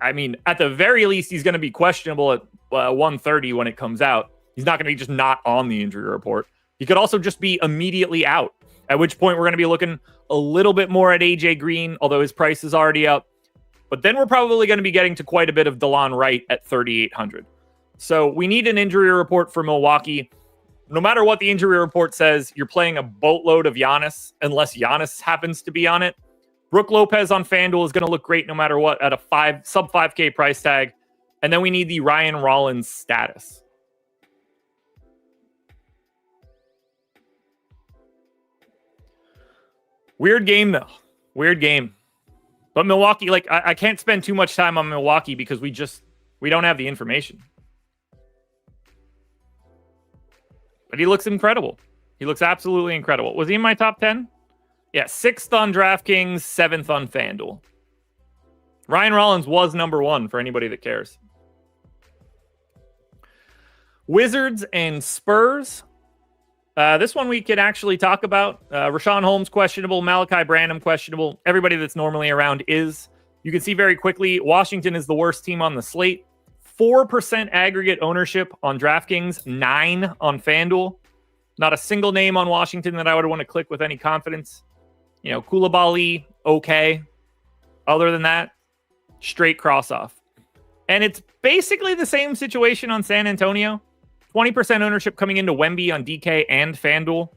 I mean, at the very least, he's going to be questionable at 1:30 when it comes out. He's not going to be just not on the injury report. He could also just be immediately out, at which point we're going to be looking a little bit more at AJ Green, although his price is already up. But then we're probably going to be getting to quite a bit of DeLon Wright at 3,800. So we need an injury report for Milwaukee. No matter what the injury report says, you're playing a boatload of Giannis, unless Giannis happens to be on it. Brook Lopez on FanDuel is going to look great no matter what at a sub 5K price tag. And then we need the Ryan Rollins status. Weird game, though. Weird game. But Milwaukee, I can't spend too much time on Milwaukee because we don't have the information. But he looks incredible. He looks absolutely incredible. Was he in my top 10? Yeah, 6th on DraftKings, 7th on FanDuel. Ryan Rollins was number 1 for anybody that cares. Wizards and Spurs. This one we could actually talk about. Rashawn Holmes questionable, Malachi Branham questionable. Everybody that's normally around is. You can see very quickly, Washington is the worst team on the slate. 4% aggregate ownership on DraftKings, 9 on FanDuel. Not a single name on Washington that I would want to click with any confidence. Koulibaly, okay. Other than that, straight cross off. And it's basically the same situation on San Antonio. 20% ownership coming into Wemby on DK and FanDuel.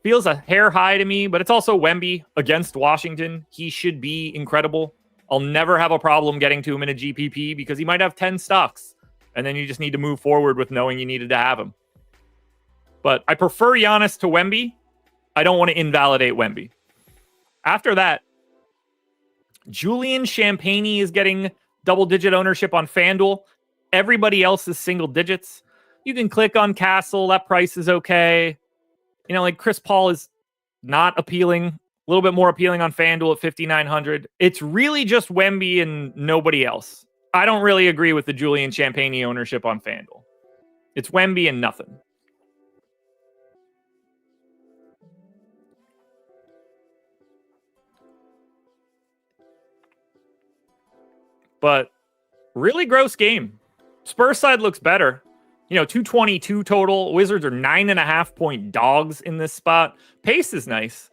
Feels a hair high to me, but it's also Wemby against Washington. He should be incredible. I'll never have a problem getting to him in a GPP because he might have 10 stocks. And then you just need to move forward with knowing you needed to have him. But I prefer Giannis to Wemby. I don't want to invalidate Wemby. After that, Julian Champagnie is getting double-digit ownership on FanDuel. Everybody else is single digits. You can click on Castle. That price is okay. Chris Paul is not appealing. A little bit more appealing on FanDuel at 5,900. It's really just Wemby and nobody else. I don't really agree with the Julian Champagnie ownership on FanDuel. It's Wemby and nothing. But really gross game. Spurs side looks better. 222 total. Wizards are 9.5 point dogs in this spot. Pace is nice.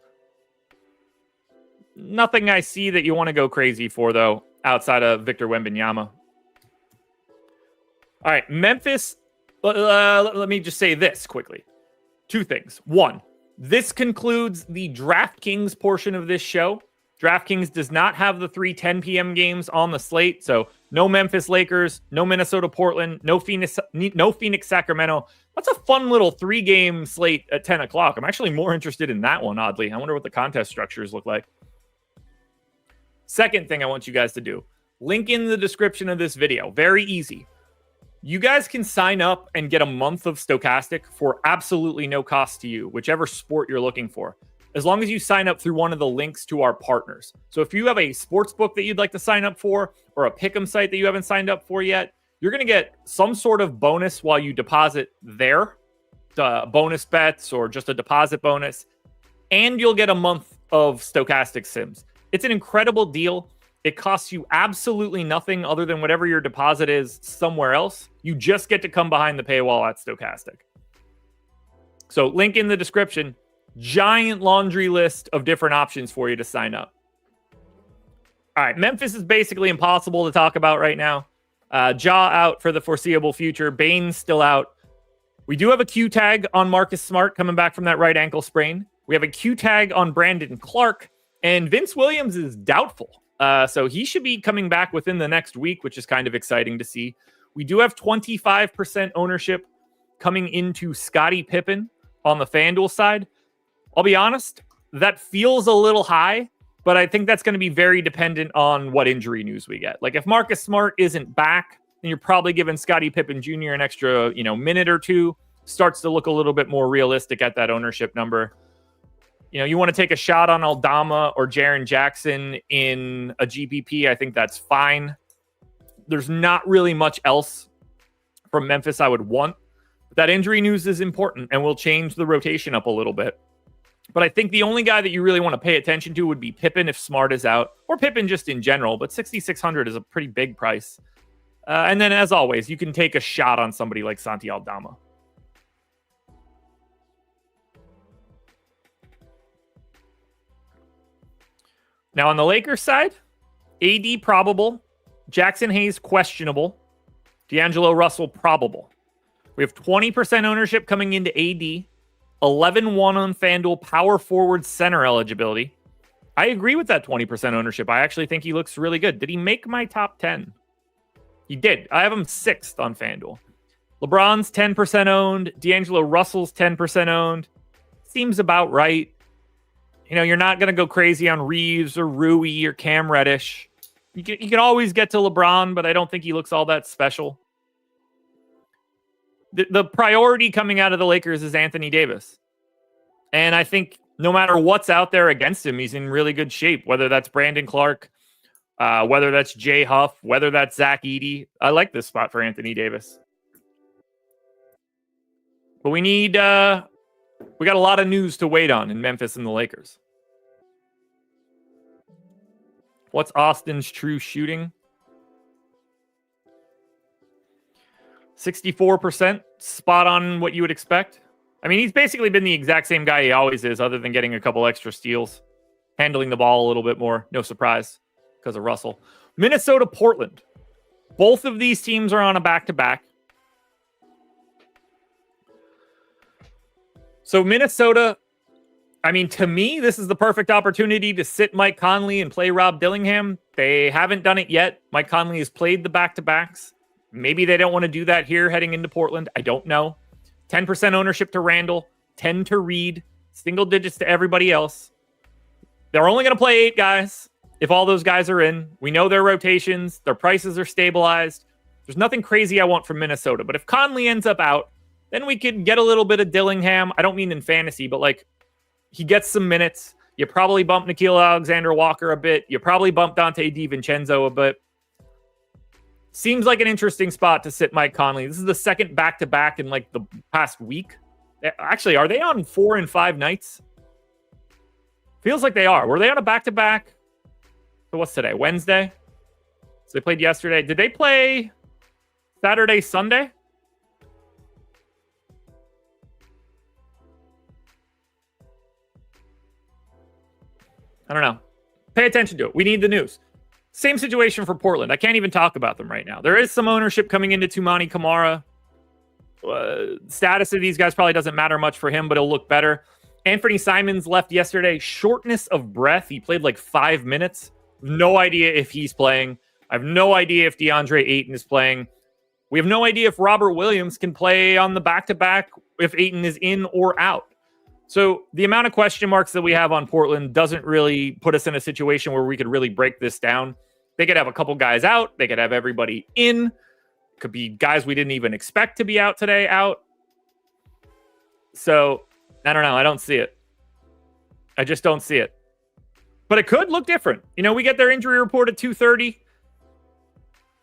Nothing I see that you want to go crazy for, though, outside of Victor Wembanyama. All right, Memphis. Let me just say this quickly. 2 things. 1, this concludes the DraftKings portion of this show. DraftKings does not have the 3:10 p.m. games on the slate, so no Memphis Lakers, no Minnesota Portland, no Phoenix Sacramento. That's a fun little 3-game slate at 10 o'clock. I'm actually more interested in that one, oddly. I wonder what the contest structures look like. Second thing I want you guys to do, link in the description of this video. Very easy. You guys can sign up and get a month of Stokastic for absolutely no cost to you, whichever sport you're looking for, as long as you sign up through one of the links to our partners. So if you have a sportsbook that you'd like to sign up for or a pick'em site that you haven't signed up for yet, you're going to get some sort of bonus while you deposit there, bonus bets or just a deposit bonus, and you'll get a month of Stokastic Sims. It's an incredible deal. It costs you absolutely nothing other than whatever your deposit is somewhere else. You just get to come behind the paywall at Stokastic. So link in the description. Giant laundry list of different options for you to sign up. All right, Memphis is basically impossible to talk about right now. Jaw out for the foreseeable future. Bane's still out. We do have a Q tag on Marcus Smart coming back from that right ankle sprain. We have a Q tag on Brandon Clark, and Vince Williams is doubtful. So he should be coming back within the next week, which is kind of exciting to see. We do have 25% ownership coming into Scottie Pippen on the FanDuel side. I'll be honest, that feels a little high, but I think that's going to be very dependent on what injury news we get. Like if Marcus Smart isn't back, then you're probably giving Scottie Pippen Jr. an extra, minute or two. Starts to look a little bit more realistic at that ownership number. You want to take a shot on Aldama or Jaren Jackson in a GPP. I think that's fine. There's not really much else from Memphis I would want. But that injury news is important and will change the rotation up a little bit. But I think the only guy that you really want to pay attention to would be Pippen if Smart is out, or Pippen just in general. But 6,600 is a pretty big price. And then, as always, you can take a shot on somebody like Santi Aldama. Now, on the Lakers side, AD probable, Jackson Hayes questionable, D'Angelo Russell probable. We have 20% ownership coming into AD, 11-1 on FanDuel power forward center eligibility. I agree with that 20% ownership. I actually think he looks really good. Did he make my top 10? He did. I have him 6th on FanDuel. LeBron's 10% owned. D'Angelo Russell's 10% owned. Seems about right. You're not going to go crazy on Reeves or Rui or Cam Reddish. You can always get to LeBron, but I don't think he looks all that special. The priority coming out of the Lakers is Anthony Davis. And I think no matter what's out there against him, he's in really good shape, whether that's Brandon Clark, whether that's Jay Huff, whether that's Zach Edey. I like this spot for Anthony Davis. But we got a lot of news to wait on in Memphis and the Lakers. What's Austin's true shooting? 64%, spot on what you would expect. I mean, he's basically been the exact same guy he always is, other than getting a couple extra steals, handling the ball a little bit more. No surprise because of Russell. Minnesota, Portland. Both of these teams are on a back-to-back. So Minnesota, I mean, to me, this is the perfect opportunity to sit Mike Conley and play Rob Dillingham. They haven't done it yet. Mike Conley has played the back-to-backs. Maybe they don't want to do that here heading into Portland. I don't know. 10% ownership to Randall, 10 to Reed, single digits to everybody else. They're only going to play 8 guys if all those guys are in. We know their rotations. Their prices are stabilized. There's nothing crazy I want from Minnesota. But if Conley ends up out, then we could get a little bit of Dillingham. I don't mean in fantasy, but like he gets some minutes. You probably bump Nickeil Alexander-Walker a bit. You probably bump Dante DiVincenzo a bit. Seems like an interesting spot to sit Mike Conley. This is the second back-to-back in like the past week. Actually, are they on 4 and 5 nights? Feels like they are. Were they on a back-to-back? So what's today? Wednesday? So they played yesterday. Did they play Saturday, Sunday? I don't know. Pay attention to it. We need the news. Same situation for Portland. I can't even talk about them right now. There is some ownership coming into Toumani Camara. Status of these guys probably doesn't matter much for him, but it'll look better. Anthony Simons left yesterday. Shortness of breath. He played like 5 minutes. No idea if he's playing. I have no idea if DeAndre Ayton is playing. We have no idea if Robert Williams can play on the back-to-back if Ayton is in or out. So the amount of question marks that we have on Portland doesn't really put us in a situation where we could really break this down. They could have a couple guys out. They could have everybody in. Could be guys we didn't even expect to be out today out. So I don't know. I don't see it. I just don't see it. But it could look different. We get their injury report at 2:30.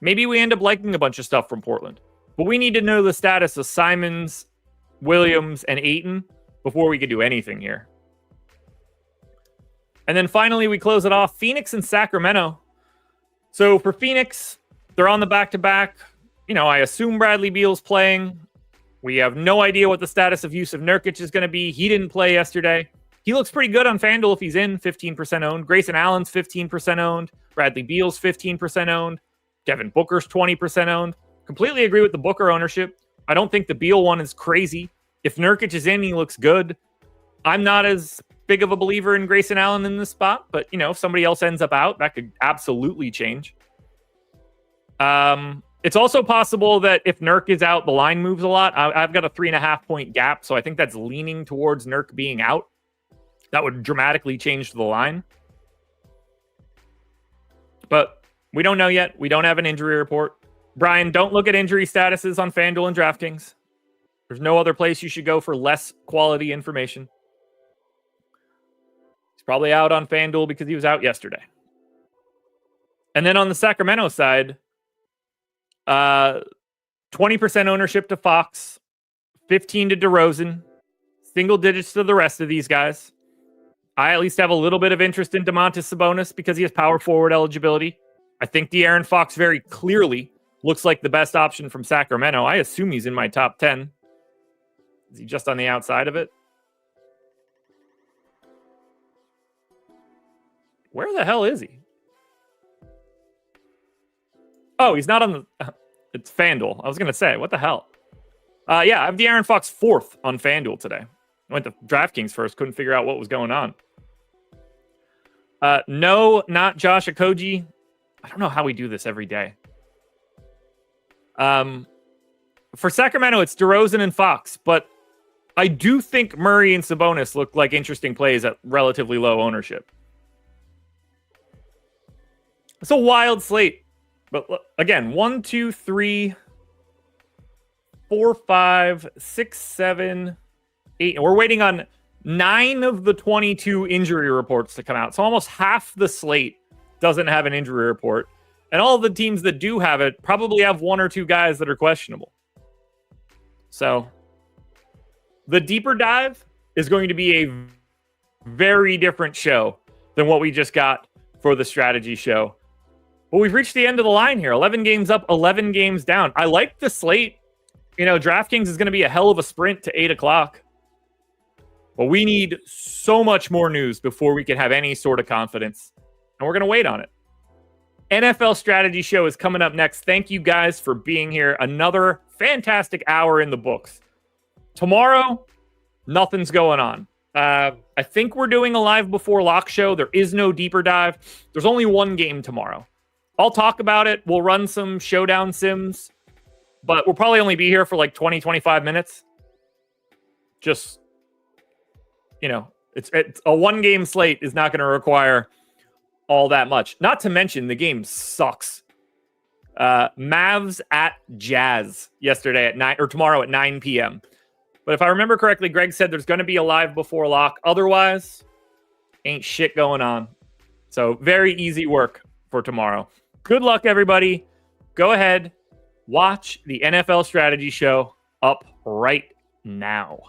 Maybe we end up liking a bunch of stuff from Portland. But we need to know the status of Simons, Williams, and Ayton before we could do anything here. And then finally, we close it off. Phoenix and Sacramento. So for Phoenix, they're on the back-to-back. I assume Bradley Beal's playing. We have no idea what the status of Yusuf Nurkic is going to be. He didn't play yesterday. He looks pretty good on FanDuel if he's in, 15% owned. Grayson Allen's 15% owned. Bradley Beal's 15% owned. Devin Booker's 20% owned. Completely agree with the Booker ownership. I don't think the Beal one is crazy. If Nurkic is in, he looks good. I'm not as big of a believer in Grayson Allen in this spot, but, if somebody else ends up out, that could absolutely change. It's also possible that if Nurk is out, the line moves a lot. I've got a 3.5 point gap, so I think that's leaning towards Nurk being out. That would dramatically change the line. But we don't know yet. We don't have an injury report. Brian, don't look at injury statuses on FanDuel and DraftKings. There's no other place you should go for less quality information. He's probably out on FanDuel because he was out yesterday. And then on the Sacramento side, 20% ownership to Fox, 15 to DeRozan, single digits to the rest of these guys. I at least have a little bit of interest in Domantas Sabonis because he has power forward eligibility. I think De'Aaron Fox very clearly looks like the best option from Sacramento. I assume he's in my top 10. Is he just on the outside of it? Where the hell is he? Oh, he's not on the... It's FanDuel. I was going to say, what the hell? Yeah, I have De'Aaron Fox 4th on FanDuel today. I went to DraftKings first. Couldn't figure out what was going on. No, not Josh Okogie. I don't know how we do this every day. For Sacramento, it's DeRozan and Fox, but I do think Murray and Sabonis look like interesting plays at relatively low ownership. It's a wild slate. But again, 1, 2, 3, 4, 5, 6, 7, 8. And we're waiting on 9 of the 22 injury reports to come out. So almost half the slate doesn't have an injury report. And all the teams that do have it probably have 1 or 2 guys that are questionable. So the deeper dive is going to be a very different show than what we just got for the strategy show. But we've reached the end of the line here. 11 games up, 11 games down. I like the slate. DraftKings is going to be a hell of a sprint to 8 o'clock. But we need so much more news before we can have any sort of confidence. And we're going to wait on it. NFL Strategy Show is coming up next. Thank you guys for being here. Another fantastic hour in the books. Tomorrow, nothing's going on. I think we're doing a live before lock show. There is no deeper dive. There's only one game tomorrow. I'll talk about it. We'll run some showdown sims, but we'll probably only be here for like 20, 25 minutes. Just, it's a one-game slate is not going to require all that much. Not to mention, the game sucks. Mavs at Jazz yesterday at 9, or tomorrow at 9 p.m. But if I remember correctly, Greg said there's going to be a live before lock. Otherwise, ain't shit going on. So very easy work for tomorrow. Good luck, everybody. Go ahead, watch the NFL Strategy Show up right now.